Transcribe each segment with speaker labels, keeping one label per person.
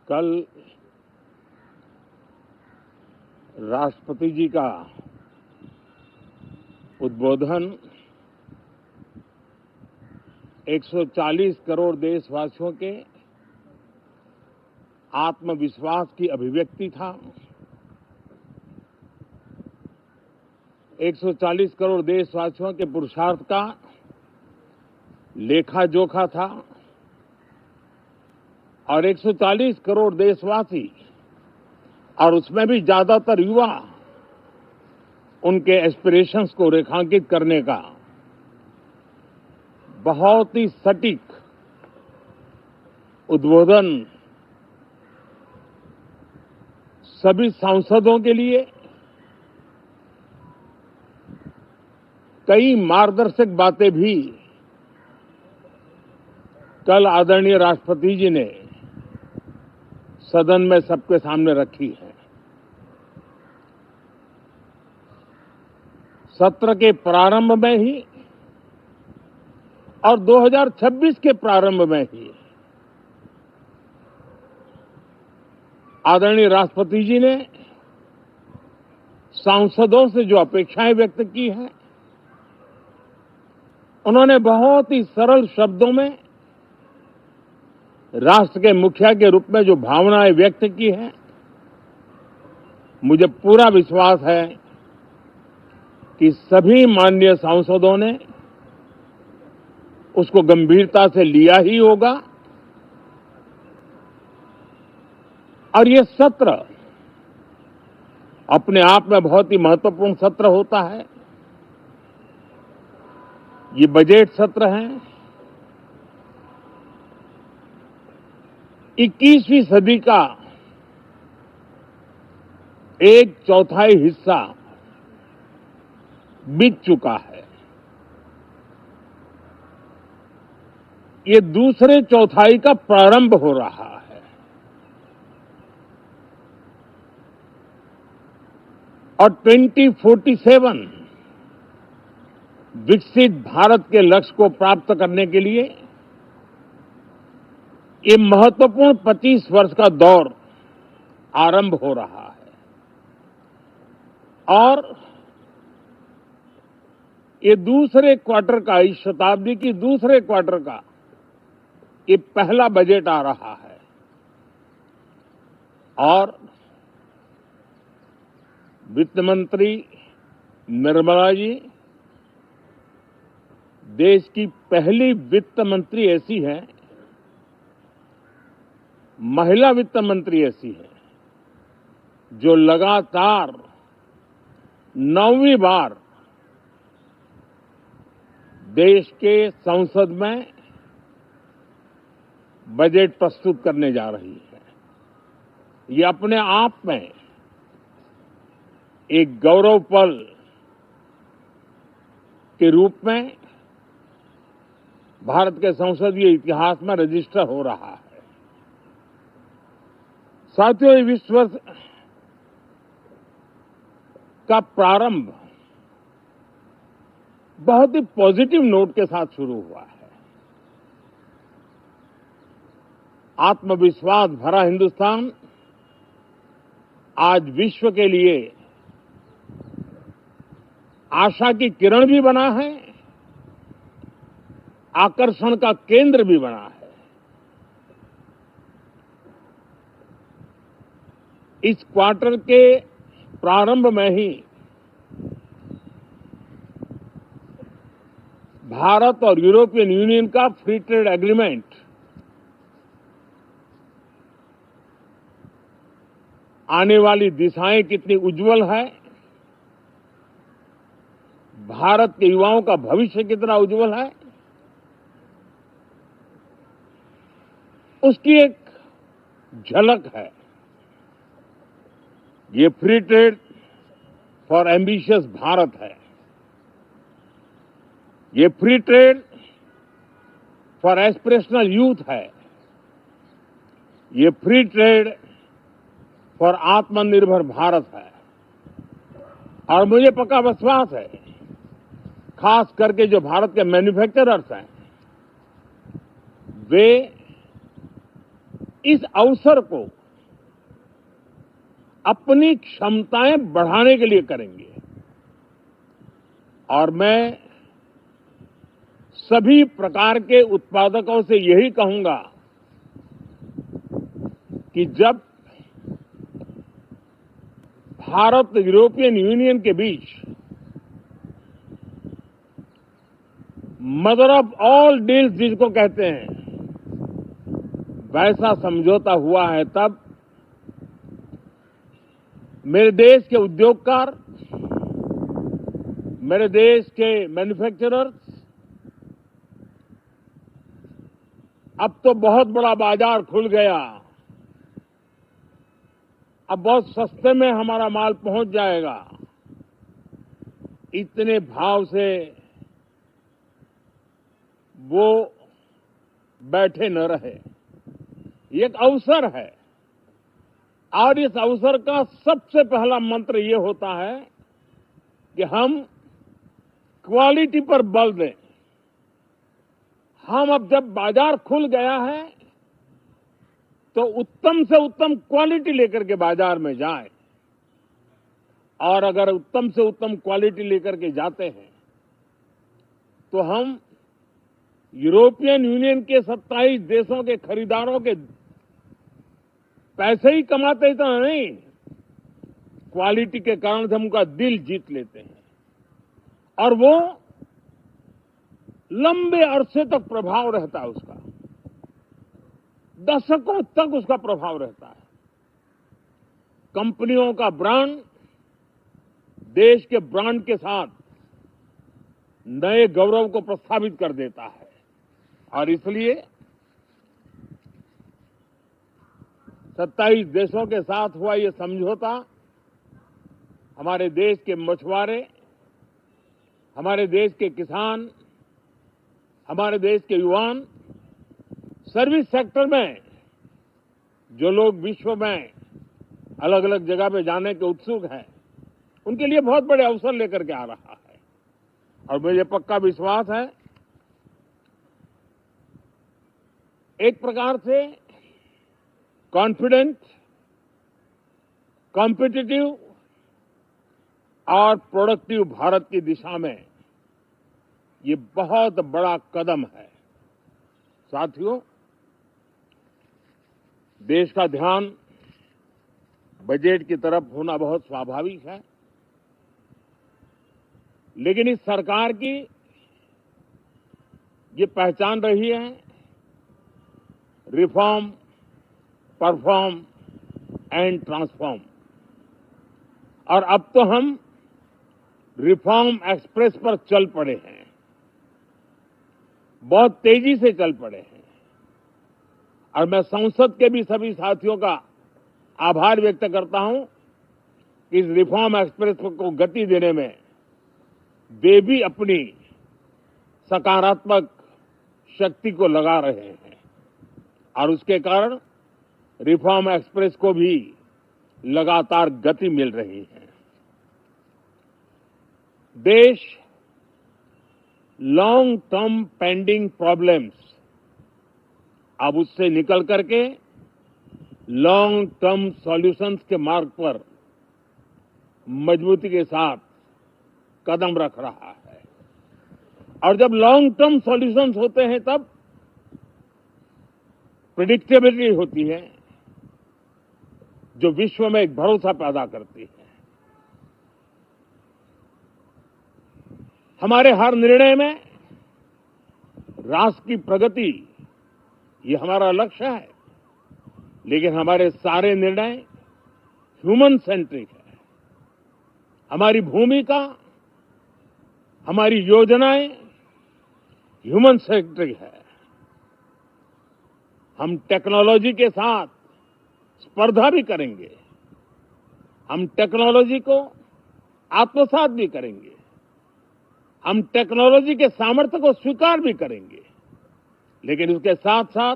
Speaker 1: कल राष्ट्रपति जी का उद्बोधन 140 करोड़ देशवासियों के आत्मविश्वास की अभिव्यक्ति था। 140 करोड़ देशवासियों के पुरुषार्थ का लेखा जोखा था और 140 करोड़ देशवासी और उसमें भी ज्यादातर युवा उनके एस्पिरेशंस को रेखांकित करने का बहुत ही सटीक उद्बोधन सभी सांसदों के लिए कई मार्गदर्शक बातें भी कल आदरणीय राष्ट्रपति जी ने सदन में सबके सामने रखी है। सत्र के प्रारंभ में ही और 2026 के प्रारंभ में ही आदरणीय राष्ट्रपति जी ने सांसदों से जो अपेक्षाएं व्यक्त की हैं, उन्होंने बहुत ही सरल शब्दों में राष्ट्र के मुखिया के रूप में जो भावनाएं व्यक्त की हैं, मुझे पूरा विश्वास है कि सभी माननीय सांसदों ने उसको गंभीरता से लिया ही होगा और ये सत्र अपने आप में बहुत ही महत्वपूर्ण सत्र होता है। ये बजट सत्र है। 21वीं सदी का एक चौथाई हिस्सा बीत चुका है। ये दूसरे चौथाई का प्रारंभ हो रहा है और 2047 विकसित भारत के लक्ष्य को प्राप्त करने के लिए ये महत्वपूर्ण 25 वर्ष का दौर आरंभ हो रहा है और ये दूसरे क्वार्टर का, इस शताब्दी की दूसरे क्वार्टर का ये पहला बजट आ रहा है और वित्त मंत्री निर्मला जी देश की पहली वित्त मंत्री ऐसी है, महिला वित्त मंत्री ऐसी है जो लगातार 9वीं बार देश के संसद में बजट प्रस्तुत करने जा रही है। ये अपने आप में एक गौरव पल के रूप में भारत के संसदीय इतिहास में रजिस्टर हो रहा है। साथियों, ये विश्व वर्ष का प्रारंभ बहुत ही पॉजिटिव नोट के साथ शुरू हुआ है। आत्मविश्वास भरा हिंदुस्तान आज विश्व के लिए आशा की किरण भी बना है, आकर्षण का केंद्र भी बना है। इस क्वार्टर के प्रारंभ में ही भारत और यूरोपियन यूनियन का फ्री ट्रेड एग्रीमेंट आने वाली दिशाएं कितनी उज्जवल है, भारत के युवाओं का भविष्य कितना उज्जवल है, उसकी एक झलक है। ये free trade for ambitious Bharat है। ये free trade for aspirational youth है। ये फ्री ट्रेड फॉर आत्मनिर्भर भारत है। और मुझे पक्का विश्वास है, खास करके जो भारत के मैन्युफैक्चरर्स हैं, वे इस अवसर को अपनी क्षमताएं बढ़ाने के लिए करेंगे। और मैं सभी प्रकार के उत्पादकों से यही कहूंगा कि जब भारत यूरोपियन यूनियन के बीच मदर ऑफ ऑल डील्स जिसको कहते हैं वैसा समझौता हुआ है, तब मेरे देश के उद्योगकार, मेरे देश के मैन्युफैक्चरर्स अब तो बहुत बड़ा बाजार खुल गया। अब बहुत सस्ते में हमारा माल पहुंच जाएगा। इतने भाव से वो बैठे न रहे। ये एक अवसर है और इस अवसर का सबसे पहला मंत्र ये होता है कि हम क्वालिटी पर बल दें। हम अब जब बाजार खुल गया है तो उत्तम से उत्तम क्वालिटी लेकर के बाजार में जाएं। और अगर उत्तम से उत्तम क्वालिटी लेकर के जाते हैं तो हम यूरोपियन यूनियन के 27 देशों के खरीदारों के पैसे ही कमाते इतना नहीं, क्वालिटी के कारण से हम उनका दिल जीत लेते हैं और वो लंबे अरसे तक प्रभाव रहता है उसका, दशकों तक उसका प्रभाव रहता है। कंपनियों का ब्रांड देश के ब्रांड के साथ नए गौरव को प्रस्थापित कर देता है। और इसलिए 27 देशों के साथ हुआ ये समझौता हमारे देश के मछुआरे, हमारे देश के किसान, हमारे देश के युवान, सर्विस सेक्टर में जो लोग विश्व में अलग अलग जगह पे जाने के उत्सुक हैं, उनके लिए बहुत बड़े अवसर लेकर के आ रहा है। और मुझे पक्का विश्वास है एक प्रकार से कॉन्फिडेंट, कॉम्पिटिटिव और प्रोडक्टिव भारत की दिशा में ये बहुत बड़ा कदम है। साथियों, देश का ध्यान बजट की तरफ होना बहुत स्वाभाविक है, लेकिन इस सरकार की ये पहचान रही है रिफॉर्म, परफॉर्म एंड ट्रांसफॉर्म। और अब तो हम रिफॉर्म एक्सप्रेस पर चल पड़े हैं, बहुत तेजी से चल पड़े हैं। और मैं संसद के भी सभी साथियों का आभार व्यक्त करता हूं कि इस रिफॉर्म एक्सप्रेस को गति देने में वे भी अपनी सकारात्मक शक्ति को लगा रहे हैं और उसके कारण रिफॉर्म एक्सप्रेस को भी लगातार गति मिल रही है। देश लॉन्ग टर्म पेंडिंग प्रॉब्लम्स अब उससे निकल करके लॉन्ग टर्म सॉल्यूशंस के मार्ग पर मजबूती के साथ कदम रख रहा है। और जब लॉन्ग टर्म सॉल्यूशंस होते हैं तब प्रेडिक्टेबिलिटी होती है जो विश्व में एक भरोसा पैदा करती है। हमारे हर निर्णय में राष्ट्र की प्रगति ये हमारा लक्ष्य है, लेकिन हमारे सारे निर्णय ह्यूमन सेंट्रिक है। हमारी भूमिका, हमारी योजनाएं ह्यूमन सेंट्रिक है। हम टेक्नोलॉजी के साथ स्पर्धा भी करेंगे, हम टेक्नोलॉजी को आत्मसात भी करेंगे, हम टेक्नोलॉजी के सामर्थ्य को स्वीकार भी करेंगे, लेकिन उसके साथ साथ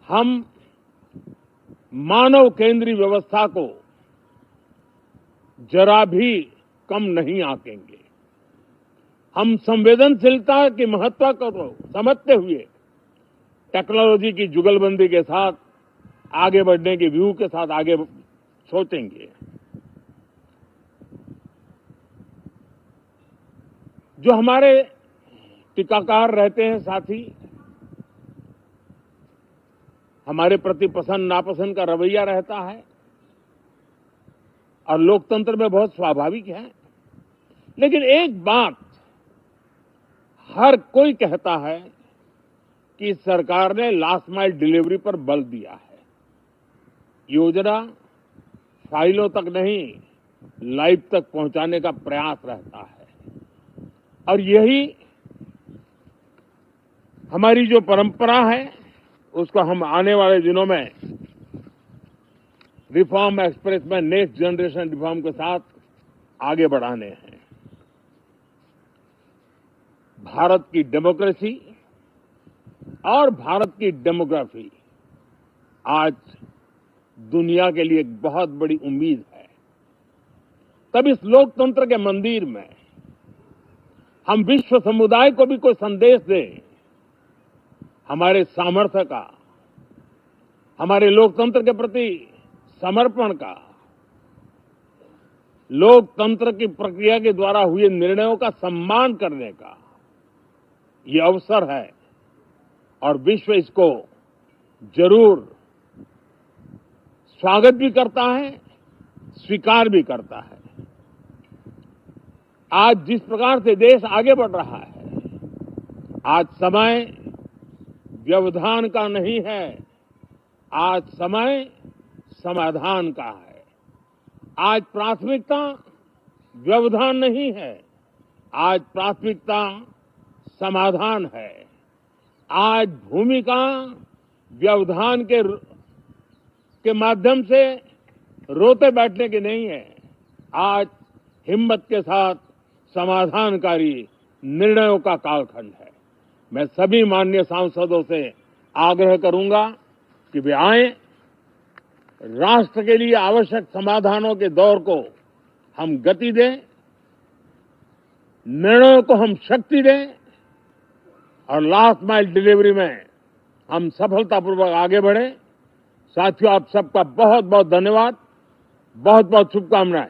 Speaker 1: हम मानव केंद्रीय व्यवस्था को जरा भी कम नहीं आंकेंगे। हम संवेदनशीलता के महत्व को समझते हुए टेक्नोलॉजी की जुगलबंदी के साथ आगे बढ़ने के व्यू के साथ आगे सोचेंगे। जो हमारे टीकाकार रहते हैं साथी, हमारे प्रति पसंद नापसंद का रवैया रहता है और लोकतंत्र में बहुत स्वाभाविक है। लेकिन एक बात हर कोई कहता है कि सरकार ने लास्ट माइल डिलीवरी पर बल दिया है। योजना फाइलों तक नहीं, लाइव तक पहुंचाने का प्रयास रहता है और यही हमारी जो परंपरा है उसको हम आने वाले दिनों में रिफॉर्म एक्सप्रेस में नेक्स्ट जनरेशन रिफॉर्म के साथ आगे बढ़ाने हैं। भारत की डेमोक्रेसी और भारत की डेमोग्राफी आज दुनिया के लिए एक बहुत बड़ी उम्मीद है। तब इस लोकतंत्र के मंदिर में हम विश्व समुदाय को भी कोई संदेश दें, हमारे सामर्थ्य का, हमारे लोकतंत्र के प्रति समर्पण का, लोकतंत्र की प्रक्रिया के द्वारा हुए निर्णयों का सम्मान करने का ये अवसर है और विश्व इसको जरूर स्वागत भी करता है, स्वीकार भी करता है। आज जिस प्रकार से देश आगे बढ़ रहा है, आज समय व्यवधान का नहीं है, आज समय समाधान का है। आज प्राथमिकता व्यवधान नहीं है, आज प्राथमिकता समाधान है। आज भूमिका व्यवधान के माध्यम से रोते बैठने की नहीं है, आज हिम्मत के साथ समाधानकारी निर्णयों का कालखंड है। मैं सभी माननीय सांसदों से आग्रह करूंगा कि वे आएं, राष्ट्र के लिए आवश्यक समाधानों के दौर को हम गति दें, निर्णयों को हम शक्ति दें और लास्ट माइल डिलीवरी में हम सफलतापूर्वक आगे बढ़ें। साथियों, आप सबका बहुत बहुत धन्यवाद, बहुत बहुत शुभकामनाएं।